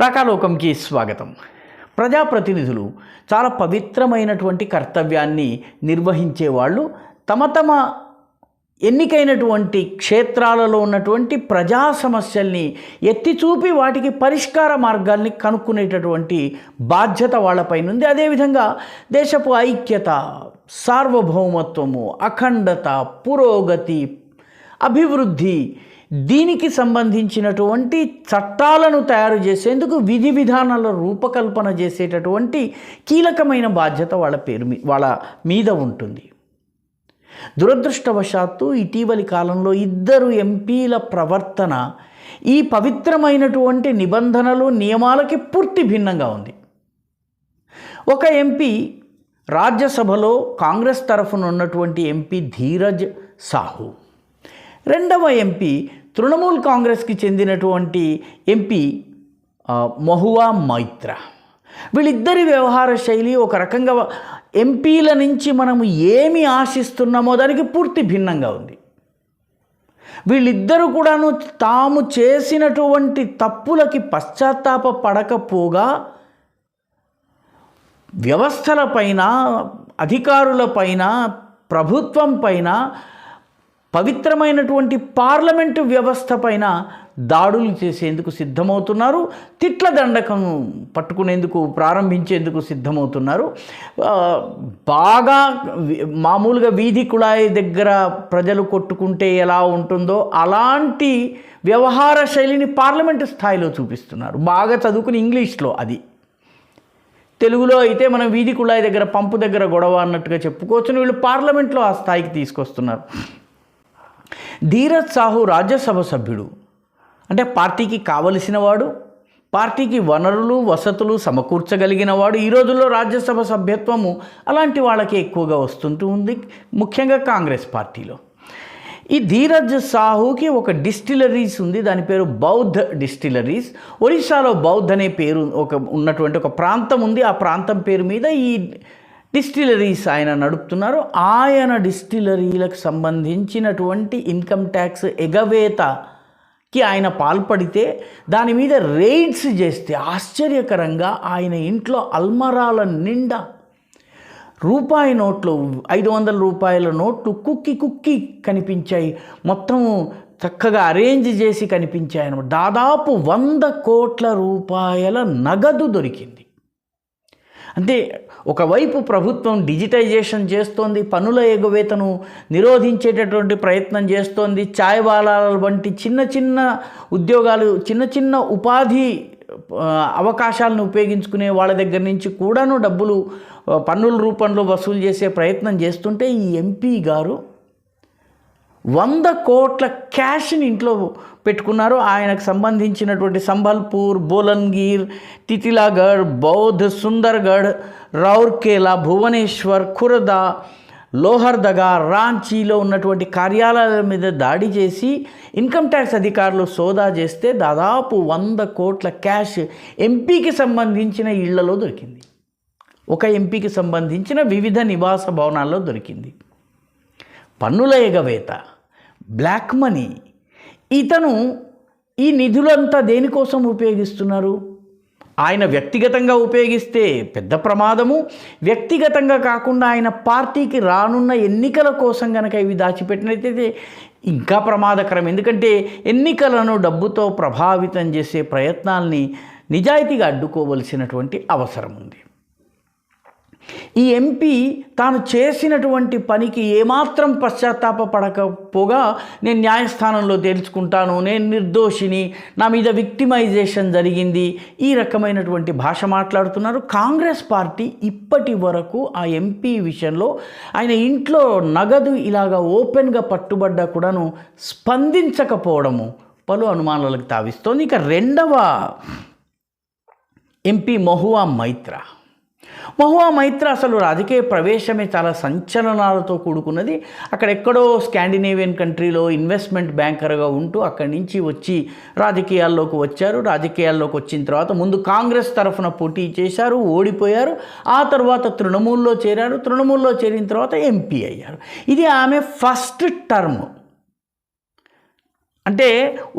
రాకాలోకంకి స్వాగతం. ప్రజాప్రతినిధులు చాలా పవిత్రమైనటువంటి కర్తవ్యాన్ని నిర్వహించేవాళ్ళు. తమ ఎన్నికైనటువంటి క్షేత్రాలలో ఉన్నటువంటి ప్రజా సమస్యల్ని ఎత్తి చూపి వాటికి పరిష్కార మార్గాల్ని కనుక్కునేటటువంటి బాధ్యత వాళ్ళపైన ఉంది. అదేవిధంగా దేశపు ఐక్యత, సార్వభౌమత్వము, అఖండత, పురోగతి, అభివృద్ధి, దీనికి సంబంధించినటువంటి చట్టాలను తయారు చేసేందుకు విధి విధానాల రూపకల్పన చేసేటటువంటి కీలకమైన బాధ్యత వాళ్ళ మీద ఉంటుంది. దురదృష్టవశాత్తు ఇటీవలి కాలంలో ఇద్దరు ఎంపీల ప్రవర్తన ఈ పవిత్రమైనటువంటి నిబంధనలు, నియమాలకి పూర్తి భిన్నంగా ఉంది. ఒక ఎంపీ, రాజ్యసభలో కాంగ్రెస్ తరఫున ఉన్నటువంటి ఎంపీ ధీరజ్ సాహు, రెండవ ఎంపీ తృణమూల్ కాంగ్రెస్కి చెందినటువంటి ఎంపీ మహువా మైత్రా. వీళ్ళిద్దరి వ్యవహార శైలి ఒక రకంగా ఎంపీల నుంచి మనము ఏమి ఆశిస్తున్నామో దానికి పూర్తి భిన్నంగా ఉంది. వీళ్ళిద్దరూ కూడాను తాము చేసినటువంటి తప్పులకి పశ్చాత్తాప పడకపోగా వ్యవస్థలపైన, అధికారులపైన, ప్రభుత్వం పైన, పవిత్రమైనటువంటి పార్లమెంటు వ్యవస్థ పైన దాడులు చేసేందుకు సిద్ధమవుతున్నారు. తిట్ల దండకం పట్టుకునేందుకు, ప్రారంభించేందుకు సిద్ధమవుతున్నారు. బాగా మామూలుగా వీధి కుళాయి దగ్గర ప్రజలు కొట్టుకుంటే ఎలా ఉంటుందో అలాంటి వ్యవహార శైలిని పార్లమెంటు స్థాయిలో చూపిస్తున్నారు. బాగా చదువుకుని ఇంగ్లీష్లో, అది తెలుగులో అయితే మనం వీధి కుళాయి దగ్గర, పంపు దగ్గర గొడవ అన్నట్టుగా చెప్పుకోవచ్చు. వీళ్ళు పార్లమెంట్లో ఆ స్థాయికి తీసుకొస్తున్నారు. ధీరజ్ సాహు రాజ్యసభ సభ్యుడు, అంటే పార్టీకి కావలసిన వాడు, పార్టీకి వనరులు, వసతులు సమకూర్చగలిగిన వాడు. ఈ రోజుల్లో రాజ్యసభ సభ్యత్వము అలాంటి వాళ్ళకి ఎక్కువగా వస్తుంటూ ఉంది, ముఖ్యంగా కాంగ్రెస్ పార్టీలో. ఈ ధీరజ్ సాహుకి ఒక డిస్టిలరీస్ ఉంది, దాని పేరు బౌద్ధ్ డిస్టిలరీస్. ఒరిస్సాలో బౌద్ధ్ అనే పేరు ఉన్నటువంటి ఒక ప్రాంతం ఉంది. ఆ ప్రాంతం పేరు మీద ఈ డిస్టిలరీస్ ఆయన నడుపుతున్నారు. ఆయన డిస్టిలరీలకు సంబంధించినటువంటి ఇన్కమ్ ట్యాక్స్ ఎగవేతకి ఆయన పాల్పడితే దాని మీద రైడ్స్ చేస్తే ఆశ్చర్యకరంగా ఆయన ఇంట్లో అల్మరాల నిండా రూపాయి నోట్లు, 500 రూపాయల నోట్లు కుక్కి కనిపించాయి. మొత్తం చక్కగా అరేంజ్ చేసి కనిపించాయి అన్నమాట. దాదాపు 100 కోట్ల రూపాయల నగదు దొరికింది. అంటే ఒకవైపు ప్రభుత్వం డిజిటైజేషన్ చేస్తోంది, పన్నుల ఎగవేతను నిరోధించేటటువంటి ప్రయత్నం చేస్తోంది, చాయ్ వాలాల వంటి చిన్న చిన్న ఉద్యోగాలు, చిన్న చిన్న ఉపాధి అవకాశాలను ఉపయోగించుకునే వాళ్ళ దగ్గర నుంచి కూడాను డబ్బులు పన్నుల రూపంలో వసూలు చేసే ప్రయత్నం చేస్తుంటే ఈ ఎంపీ గారు 100 కోట్ల క్యాష్ని ఇంట్లో పెట్టుకున్నారు. ఆయనకు సంబంధించినటువంటి సంబల్పూర్, బోలన్గిర్, తితిలాగఢ్, బౌద్ధ్, సుందర్గఢ్, రౌర్కేలా, భువనేశ్వర్, ఖుర్దా, లోహర్దగా, రాంచీలో ఉన్నటువంటి కార్యాలయాల మీద దాడి చేసి ఇన్కమ్ ట్యాక్స్ అధికారులు సోదా చేస్తే దాదాపు 100 కోట్ల క్యాష్ ఎంపీకి సంబంధించిన ఇళ్లలో దొరికింది. ఒక ఎంపీకి సంబంధించిన వివిధ నివాస భవనాల్లో దొరికింది. పన్నుల ఎగవేత, బ్లాక్ మనీ. ఇతను ఈ నిధులంతా దేనికోసం ఉపయోగిస్తున్నారు? ఆయన వ్యక్తిగతంగా ఉపయోగిస్తే పెద్ద ప్రమాదము. వ్యక్తిగతంగా కాకుండా ఆయన పార్టీకి రానున్న ఎన్నికల కోసం కనుక ఇవి దాచిపెట్టినట్లయితే ఇంకా ప్రమాదకరం. ఎందుకంటే ఎన్నికలను డబ్బుతో ప్రభావితం చేసే ప్రయత్నాల్ని నిజాయితీగా అడ్డుకోవలసినటువంటి అవసరం ఉంది. ఈ ఎంపీ తాను చేసినటువంటి పనికి ఏమాత్రం పశ్చాత్తాప పడకపోగా నేను న్యాయస్థానంలో తేల్చుకుంటాను, నేను నిర్దోషిని, నా మీద విక్టిమైజేషన్ జరిగింది, ఈ రకమైనటువంటి భాష మాట్లాడుతున్నారు. కాంగ్రెస్ పార్టీ ఇప్పటి వరకు ఆ ఎంపీ విషయంలో ఆయన ఇంట్లో నగదు ఇలాగా ఓపెన్గా పట్టుబడ్డా కూడాను స్పందించకపోవడము పలు అనుమానాలకు తావిస్తోంది. ఇక రెండవ ఎంపీ మహువా మైత్రా. మహువా మైత్రా అసలు రాజకీయ ప్రవేశమే చాలా సంచలనాలతో కూడుకున్నది. అక్కడెక్కడో స్కాండినేవియన్ కంట్రీలో ఇన్వెస్ట్మెంట్ బ్యాంకర్గా ఉంటూ అక్కడి నుంచి వచ్చి రాజకీయాల్లోకి వచ్చారు. రాజకీయాల్లోకి వచ్చిన తర్వాత ముందు కాంగ్రెస్ తరఫున పోటీ చేశారు, ఓడిపోయారు. ఆ తర్వాత తృణమూల్లో చేరారు. తృణమూల్లో చేరిన తర్వాత ఎంపీ అయ్యారు. ఇది ఆమె ఫస్ట్ టర్మ్. అంటే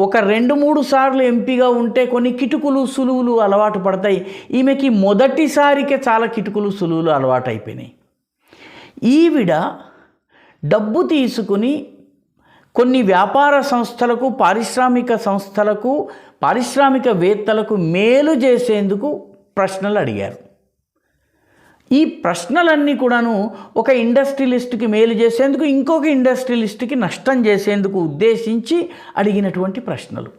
ఒక 2-3 సార్లు ఎంపీగా ఉంటే కొన్ని కిటుకులు సులువులు అలవాటు పడతాయి. ఈమెకి మొదటిసారికే చాలా కిటుకులు సులువులు అలవాటు అయిపోయినాయి. ఈవిడ డబ్బు తీసుకుని కొన్ని వ్యాపార సంస్థలకు, పారిశ్రామిక సంస్థలకు, పారిశ్రామికవేత్తలకు మేలు చేసేందుకు ప్రశ్నలు అడిగారు. ఈ ప్రశ్నలన్నీ కూడాను ఒక ఇండస్ట్రియలిస్ట్కి మేలు చేసేందుకు, ఇంకొక ఇండస్ట్రియలిస్ట్కి నష్టం చేసేందుకు ఉద్దేశించి అడిగినటువంటి ప్రశ్నలు.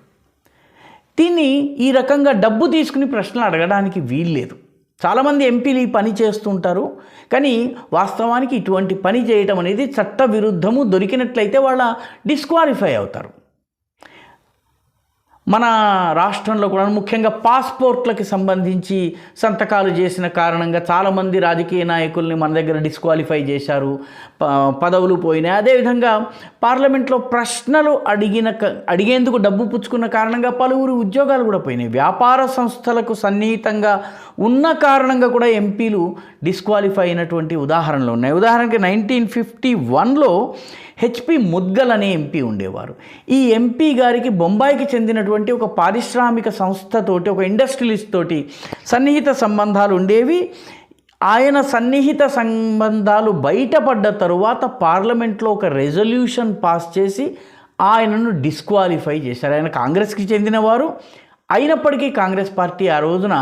దీన్ని ఈ రకంగా డబ్బు తీసుకుని ప్రశ్నలు అడగడానికి వీల్లేదు. చాలామంది ఎంపీలు ఈ పని చేస్తుంటారు, కానీ వాస్తవానికి ఇటువంటి పని చేయటం అనేది చట్ట విరుద్ధము. దొరికినట్లయితే వాళ్ళ డిస్క్వాలిఫై అవుతారు. మన రాష్ట్రంలో కూడా ముఖ్యంగా పాస్పోర్ట్లకి సంబంధించి సంతకాలు చేసిన కారణంగా చాలామంది రాజకీయ నాయకుల్ని మన దగ్గర డిస్క్వాలిఫై చేశారు, పదవులు పోయినాయి. అదేవిధంగా పార్లమెంట్లో ప్రశ్నలు అడిగేందుకు డబ్బు పుచ్చుకున్న కారణంగా పలువురు ఉద్యోగాలు కూడా పోయినాయి. వ్యాపార సంస్థలకు సన్నిహితంగా ఉన్న కారణంగా కూడా ఎంపీలు డిస్క్వాలిఫై అయినటువంటి ఉదాహరణలు ఉన్నాయి. ఉదాహరణకి 1951లో హెచ్పి ముద్గల్ అనే ఎంపీ ఉండేవారు. ఈ ఎంపీ గారికి బొంబాయికి చెందినటువంటి ఒక పారిశ్రామిక సంస్థతోటి, ఒక ఇండస్ట్రియలిస్ట్ తోటి సన్నిహిత సంబంధాలు ఉండేవి. ఆయన సన్నిహిత సంబంధాలు బయటపడ్డ తరువాత పార్లమెంట్లో ఒక రెజల్యూషన్ పాస్ చేసి ఆయనను డిస్క్వాలిఫై చేశారు. ఆయన కాంగ్రెస్కి చెందినవారు అయినప్పటికీ కాంగ్రెస్ పార్టీ ఆ రోజున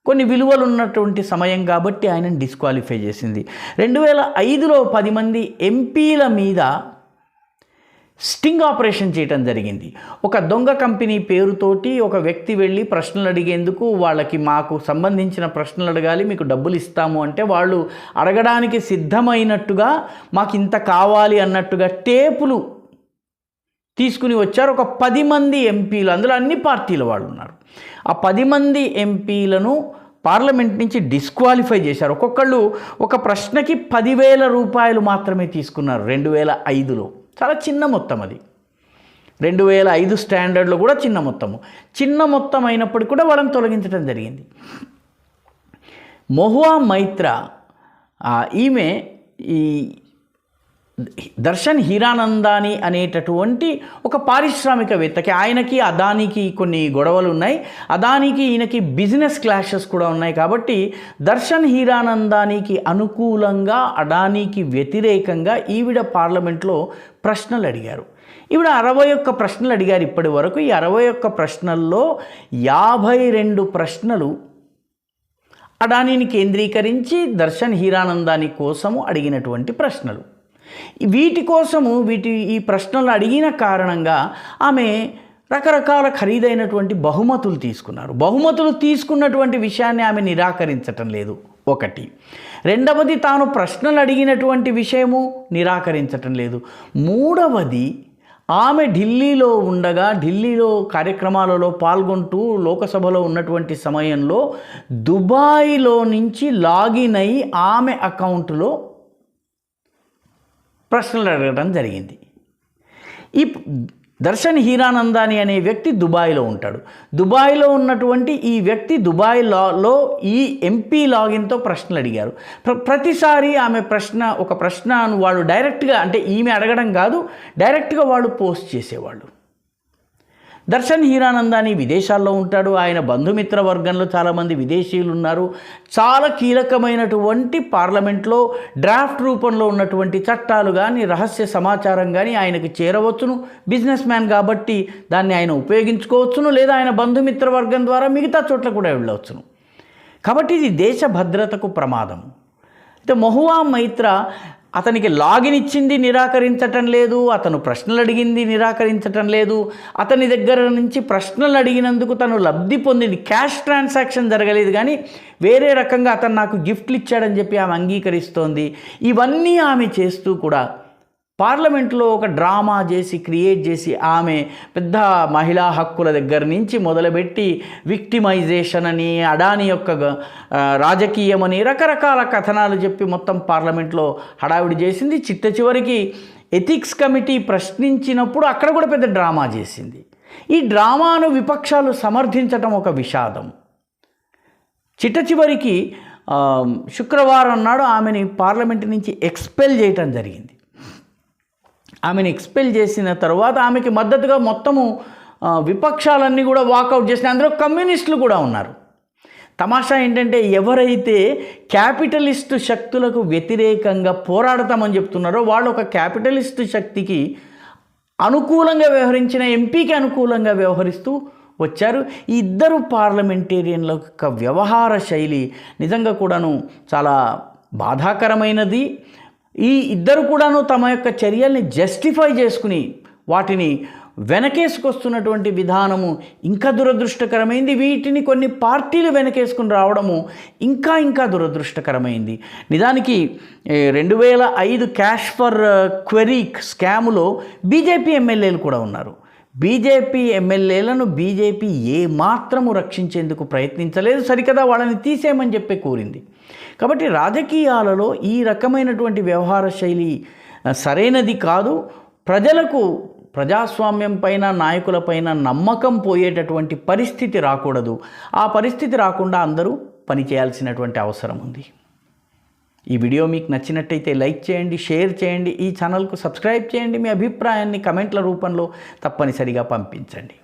కొన్ని విలువలు ఉన్నటువంటి సమయం కాబట్టి ఆయనను డిస్క్వాలిఫై చేసింది. 2005లో 10 మంది ఎంపీల మీద స్టింగ్ ఆపరేషన్ చేయటం జరిగింది. ఒక దొంగ కంపెనీ పేరుతోటి ఒక వ్యక్తి వెళ్ళి ప్రశ్నలు అడిగేందుకు, వాళ్ళకి మాకు సంబంధించిన ప్రశ్నలు అడగాలి, మీకు డబ్బులు ఇస్తాము అంటే వాళ్ళు అడగడానికి సిద్ధమైనట్టుగా, మాకు ఇంత కావాలి అన్నట్టుగా టేపులు తీసుకుని వచ్చారు. ఒక 10 మంది ఎంపీలు, అందులో అన్ని పార్టీల వాళ్ళు ఉన్నారు. ఆ 10 మంది ఎంపీలను పార్లమెంట్ నుంచి డిస్క్వాలిఫై చేశారు. ఒక్కొక్కళ్ళు ఒక ప్రశ్నకి 10,000 రూపాయలు మాత్రమే తీసుకున్నారు 2005లో. చాలా చిన్న మొత్తం అది. 2005 స్టాండర్డ్లో కూడా చిన్న మొత్తము. చిన్న మొత్తం అయినప్పటికీ కూడా వాళ్ళని తొలగించడం జరిగింది. మహువా మైత్రా ఈమె ఈ దర్శన్ హీరానందాని అనేటటువంటి ఒక పారిశ్రామికవేత్తకి, ఆయనకి అదానికి కొన్ని గొడవలు ఉన్నాయి. అదానికి ఈయనకి బిజినెస్ క్లాషెస్ కూడా ఉన్నాయి. కాబట్టి దర్శన్ హీరానందానికి అనుకూలంగా, అదానికి వ్యతిరేకంగా ఈవిడ పార్లమెంట్లో ప్రశ్నలు అడిగారు. ఈవిడ 61 ప్రశ్నలు అడిగారు ఇప్పటి వరకు. ఈ 61 ప్రశ్నల్లో 52 ప్రశ్నలు అదానిని కేంద్రీకరించి దర్శన్ హీరానందాని కోసము అడిగినటువంటి ప్రశ్నలు. ఈ ప్రశ్నలు అడిగిన కారణంగా ఆమె రకరకాల ఖరీదైనటువంటి బహుమతులు తీసుకున్నారు. బహుమతులు తీసుకున్నటువంటి విషయాన్ని ఆమె నిరాకరించటం లేదు, ఒకటి. రెండవది, తాను ప్రశ్నలు అడిగినటువంటి విషయము నిరాకరించటం లేదు. మూడవది, ఆమె ఢిల్లీలో ఉండగా, ఢిల్లీలో కార్యక్రమాలలో పాల్గొంటూ లోకసభలో ఉన్నటువంటి సమయంలో దుబాయ్లో నుంచి లాగిన్ అయి ఆమె అకౌంట్లో ప్రశ్నలు అడగడం జరిగింది. ఈ దర్శన్ హీరానందాని అనే వ్యక్తి దుబాయ్లో ఉంటాడు. దుబాయ్లో ఉన్నటువంటి ఈ వ్యక్తి దుబాయ్లో ఈ ఎంపీ లాగిన్తో ప్రశ్నలు అడిగారు. ప్రతిసారి ఆమె ఒక ప్రశ్నను వాళ్ళు డైరెక్ట్గా, అంటే ఈమె అడగడం కాదు, డైరెక్ట్గా వాళ్ళు పోస్ట్ చేసేవాళ్ళు. దర్శన్ హీరానందాని విదేశాల్లో ఉంటాడు. ఆయన బంధుమిత్ర వర్గంలో చాలామంది విదేశీయులు ఉన్నారు. చాలా కీలకమైనటువంటి పార్లమెంట్లో డ్రాఫ్ట్ రూపంలో ఉన్నటువంటి చట్టాలు కానీ, రహస్య సమాచారం కానీ ఆయనకు చేరవచ్చును. బిజినెస్ మ్యాన్ కాబట్టి దాన్ని ఆయన ఉపయోగించుకోవచ్చును, లేదా ఆయన బంధుమిత్ర వర్గం ద్వారా మిగతా చోట్ల కూడా వెళ్ళవచ్చును. కాబట్టి ఇది దేశ భద్రతకు ప్రమాదం. అయితే మహువా మైత్రా అతనికి లాగిన్ ఇచ్చింది నిరాకరించటం లేదు, అతను ప్రశ్నలు అడిగింది నిరాకరించటం లేదు. అతని దగ్గర నుంచి ప్రశ్నలు అడిగినందుకు తను లబ్ధి పొందింది. క్యాష్ ట్రాన్సాక్షన్ జరగలేదు, కానీ వేరే రకంగా అతను నాకు గిఫ్ట్లు ఇచ్చాడని చెప్పి ఆమె అంగీకరిస్తోంది. ఇవన్నీ ఆమె చేస్తూ కూడా పార్లమెంట్లో ఒక డ్రామా క్రియేట్ చేసి ఆమె పెద్ద మహిళా హక్కుల దగ్గర నుంచి మొదలుపెట్టి విక్టిమైజేషన్ అని, అడాని యొక్క రాజకీయమని రకరకాల కథనాలు చెప్పి మొత్తం పార్లమెంట్లో హడావిడి చేసింది. చివరికి ఎథిక్స్ కమిటీ ప్రశ్నించినప్పుడు అక్కడ కూడా పెద్ద డ్రామా చేసింది. ఈ డ్రామాను విపక్షాలు సమర్థించటం ఒక విషాదం. చివరికి శుక్రవారం నాడు ఆమెని పార్లమెంట్ నుంచి ఎక్స్పెల్ చేయటం జరిగింది. ఆమెను ఎక్స్పెల్ చేసిన తర్వాత ఆమెకి మద్దతుగా మొత్తము విపక్షాలన్నీ కూడా వాకౌట్ చేసిన, అందులో కమ్యూనిస్టులు కూడా ఉన్నారు. తమాషా ఏంటంటే ఎవరైతే క్యాపిటలిస్టు శక్తులకు వ్యతిరేకంగా పోరాడతామని చెప్తున్నారో వాళ్ళు ఒక క్యాపిటలిస్టు శక్తికి అనుకూలంగా వ్యవహరించిన ఎంపీకి అనుకూలంగా వ్యవహరిస్తూ వచ్చారు. ఈ ఇద్దరు పార్లమెంటేరియన్ల యొక్క వ్యవహార శైలి నిజంగా కూడాను చాలా బాధాకరమైనది. ఈ ఇద్దరు కూడాను తమ యొక్క చర్యల్ని జస్టిఫై చేసుకుని వాటిని వెనకేసుకొస్తున్నటువంటి విధానము ఇంకా దురదృష్టకరమైంది. వీటిని కొన్ని పార్టీలు వెనకేసుకుని రావడము ఇంకా దురదృష్టకరమైంది. నిజానికి 2005 క్యాష్ ఫర్ క్వెరీ స్కాములో బీజేపీ ఎమ్మెల్యేలు కూడా ఉన్నారు. బీజేపీ ఎమ్మెల్యేలను బీజేపీ ఏమాత్రము రక్షించేందుకు ప్రయత్నించలేదు, సరికదా వాళ్ళని తీసేయమని చెప్పి కోరింది. కాబట్టి రాజకీయాలలో ఈ రకమైనటువంటి వ్యవహార శైలి సరైనది కాదు. ప్రజలకు ప్రజాస్వామ్యం పైన నాయకులపైన నమ్మకం పోయేటటువంటి పరిస్థితి రాకూడదు. ఆ పరిస్థితి రాకుండా అందరూ పనిచేయాల్సినటువంటి అవసరం ఉంది. ఈ వీడియో మీకు నచ్చినట్టయితే లైక్ చేయండి, షేర్ చేయండి, ఈ ఛానల్కు సబ్స్క్రైబ్ చేయండి. మీ అభిప్రాయాన్ని కమెంట్ల రూపంలో తప్పనిసరిగా పంపించండి.